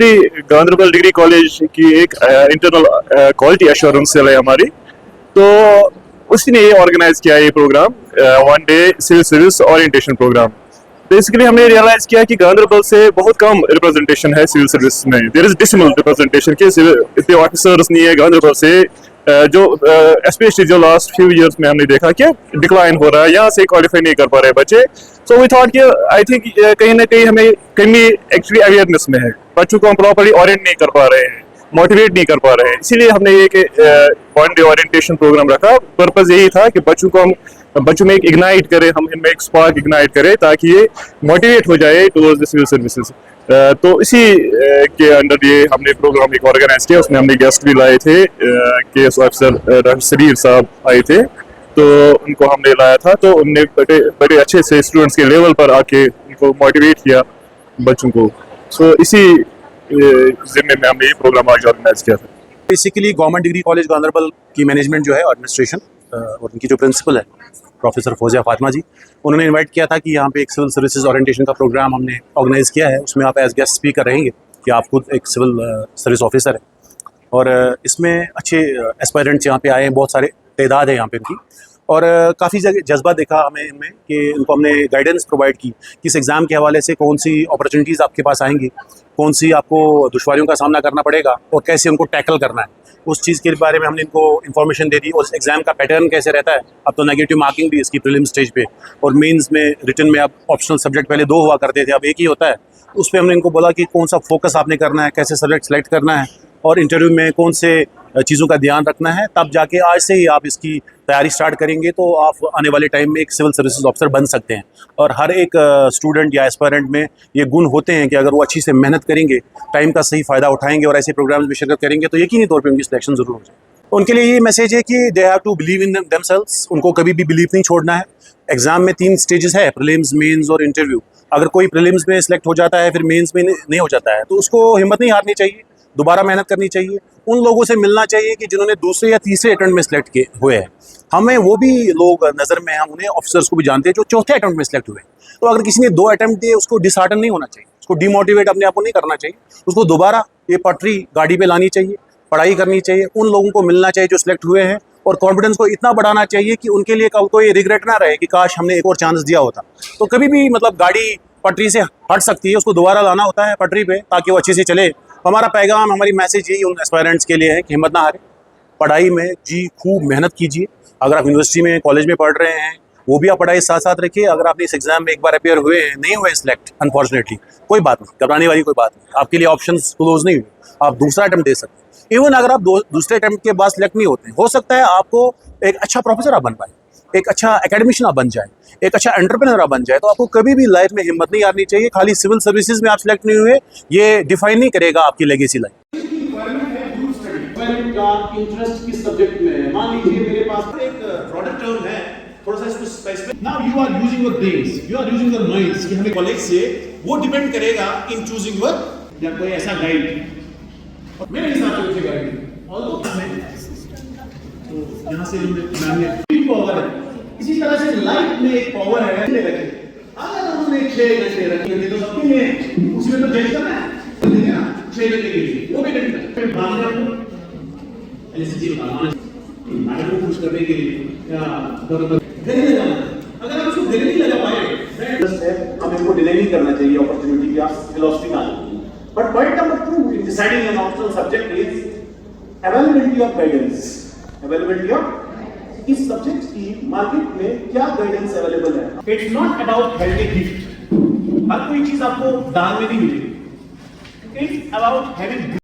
Ganderbal degree college की एक internal quality assurance cell है हमारी, तो उसी ने ये ऑर्गेनाइज किया ये programme, one day civil service orientation programme. Basically हमने रियलाइज किया कि गांधरबल से बहुत कम रिप्रेजेंटेशन है सिविल सर्विस में। देयर इज डिसमल रिप्रेजेंटेशन के इतने ऑफिसर्स नहीं है गांधरबल से, जो स्पेशली जो लास्ट फ्यू इयर्स में हमने देखा कि डिक्लाइन हो रहा है, यहाँ से क्वालिफाई नहीं कर पा रहे बच्चे। सो वी थॉट कि आई थिंक कहीं ना कहीं हमें कमी एक्चुअली अवेयरनेस में है, बच्चों को हम प्रॉपर्ली ओरिएंट नहीं कर पा रहे हैं, मोटिवेट नहीं कर पा रहे हैं। इसीलिए हमने ये वन डे ओरिएंटेशन प्रोग्राम रखा। पर्पज यही था कि बच्चों में एक इग्नाइट करें, हम इनमें एक स्पार्क इग्नाइट करें ताकि ये मोटिवेट हो जाए टुवर्ड्स द सिविल सर्विसेज। तो इसी के अंडर ये हमने प्रोग्राम एक ऑर्गेनाइज किया। उसमें हमने गेस्ट भी लाए थे, केएस ऑफिसर डॉक्टर शरीर साहब आए थे, तो उनको हमने लाया था। तो उनने बड़े अच्छे से स्टूडेंट्स के लेवल पर आके उनको मोटिवेट किया बच्चों को। सो इसी जिम्मे में हमने ये प्रोग्राम आज ऑर्गेनाइज किया था। Basically government degree college Ganderbal की मैनेजमेंट जो है, एडमिनिस्ट्रेशन और उनकी जो प्रिंसिपल है प्रोफेसर फौजिया फातिमा जी, उन्होंने इनवाइट किया था कि यहाँ पे एक सिविल सर्विसेज ओरिएंटेशन का प्रोग्राम हमने ऑर्गेनाइज किया है। उसमें आप एज गेस्ट स्पीकर रहेंगे कि आप खुद एक सिविल सर्विस ऑफिसर है, और इसमें अच्छे एस्पायरेंट्स यहाँ पे आए हैं, बहुत सारे तादाद है यहाँ पे उनकी। और काफ़ी जगह जज्बा देखा हमें इनमें कि उनको हमने गाइडेंस प्रोवाइड की कि इस एग्ज़ाम के हवाले से कौन सी अपॉर्चुनिटीज़ आपके पास आएंगी, कौन सी आपको दुश्वारियों का सामना करना पड़ेगा और कैसे उनको टैकल करना है। उस चीज़ के बारे में हमने इनको इन्फॉर्मेशन दे दी। और एग्ज़ाम का पैटर्न कैसे रहता है, अब तो नेगेटिव मार्किंग भी इसकी प्रीलिम स्टेज पे, और मेंस में रिटन में अब ऑप्शनल सब्जेक्ट पहले 2 हुआ करते थे, अब एक ही होता है। उस पर हमने इनको बोला कि कौन सा फोकस आपने करना है, कैसे सब्जेक्ट सेलेक्ट करना है, और इंटरव्यू में कौन से चीज़ों का ध्यान रखना है। तब जाके आज से ही आप इसकी तैयारी स्टार्ट करेंगे तो आप आने वाले टाइम में एक सिविल सर्विसेज ऑफिसर बन सकते हैं। और हर एक स्टूडेंट या एस्पायरेंट में ये गुण होते हैं कि अगर वो अच्छी से मेहनत करेंगे, टाइम का सही फ़ायदा उठाएंगे और ऐसे प्रोग्राम्स में शिरकत करेंगे तो यकीनी तौर पे उनकी सिलेक्शन ज़रूर हो जाए। उनके लिए ये मैसेज है कि they have to believe in themselves. उनको कभी भी बिलीव नहीं छोड़ना है। एग्जाम में 3 स्टेजेस है, प्रीलिम्स, मेंस और इंटरव्यू। अगर कोई प्रीलिम्स में सिलेक्ट हो जाता है, फिर मेंस में नहीं हो जाता है, तो उसको हिम्मत नहीं हारनी चाहिए, दोबारा मेहनत करनी चाहिए। उन लोगों से मिलना चाहिए कि जिन्होंने दूसरे या तीसरे अटेम्प्ट में सिलेक्ट किए हुए हैं। हमें वो भी लोग नज़र में, हम उन्हें ऑफिसर्स को भी जानते हैं जो चौथे अटेम्प्ट में सिलेक्ट हुए। तो अगर किसी ने 2 अटेम्प्ट दिए, उसको डिसहार्टन नहीं होना चाहिए, उसको डिमोटिवेट अपने आप को नहीं करना चाहिए, उसको दोबारा ये पटरी गाड़ी पे लानी चाहिए, पढ़ाई करनी चाहिए। उन लोगों को मिलना चाहिए जो सिलेक्ट हुए हैं, और कॉन्फिडेंस को इतना बढ़ाना चाहिए कि उनके लिए कल को ये रिग्रेट ना रहे कि काश हमने एक और चांस दिया होता। तो कभी भी मतलब गाड़ी पटरी से हट सकती है, उसको दोबारा लाना होता है पटरी पे ताकि वो अच्छे से चले। तो हमारा पैगाम, हमारी मैसेज यही उन एस्पायरेंट्स के लिए है कि हिम्मत ना हारें, पढ़ाई में जी खूब मेहनत कीजिए। अगर आप यूनिवर्सिटी में, कॉलेज में पढ़ रहे हैं, वो भी आप पढ़ाई साथ साथ रखिए। अगर आपने इस एग्जाम में एक बार अपेयर हुए हैं, नहीं हुए सिलेक्ट अनफॉर्चुनेटली, कोई बात नहीं, घबराने वाली कोई बात नहीं। आपके लिए ऑप्शंस क्लोज नहीं हुए, आप दूसरा अटेम्प्ट दे सकते हैं। इवन अगर आप दूसरे अटेम्प्ट के बाद सिलेक्ट नहीं होते, हो सकता है आपको एक अच्छा प्रोफेसर आप बन पाए, एक अच्छा एकेडमिशियन आप बन जाए, एक अच्छा एंटरप्रेन्योर आप बन जाए। तो आपको कभी भी लाइफ में हिम्मत नहीं हारनी चाहिए। खाली सिविल सर्विसेज में आप सिलेक्ट नहीं हुए, ये डिफाइन नहीं करेगा आपकी लेगेसी लाइफ। इंटरेस्ट किस सब्जेक्ट में है, मान लीजिए मेरे पास एक प्रोडक्ट टर्म है, थोड़ा सा इसको specific. Now you are using your brains, you are using your minds कि हमें कॉलेज से वो डिपेंड करेगा इन चूजिंग योर, या कोई ऐसा गाइड मेरे हिसाब से गाइड ऑल्दो तो यहां से मैंने पावर है। इसी तरह से लाइफ में एक पावर है, अगर उन्होंने 6 घंटे रखे तो सबके लिए उसमें तो जज करना है, ठीक है ना, 6 घंटे के लिए वो भी करना है। मान लिया ऐसी चीज मैडम को खुश करने के लिए या गले लगाना, अगर आप उसको गले नहीं लगा पाए, हम इनको डिले नहीं करना चाहिए अपॉर्चुनिटी की, फिलॉसफी का। But point number 2 in deciding an optional subject is availability of guidance. Availability of इस सब्जेक्ट की मार्केट में क्या गाइडेंस अवेलेबल है। It's not about having a gift, हर कोई चीज आपको दान में नहीं मिलेगी। It's about having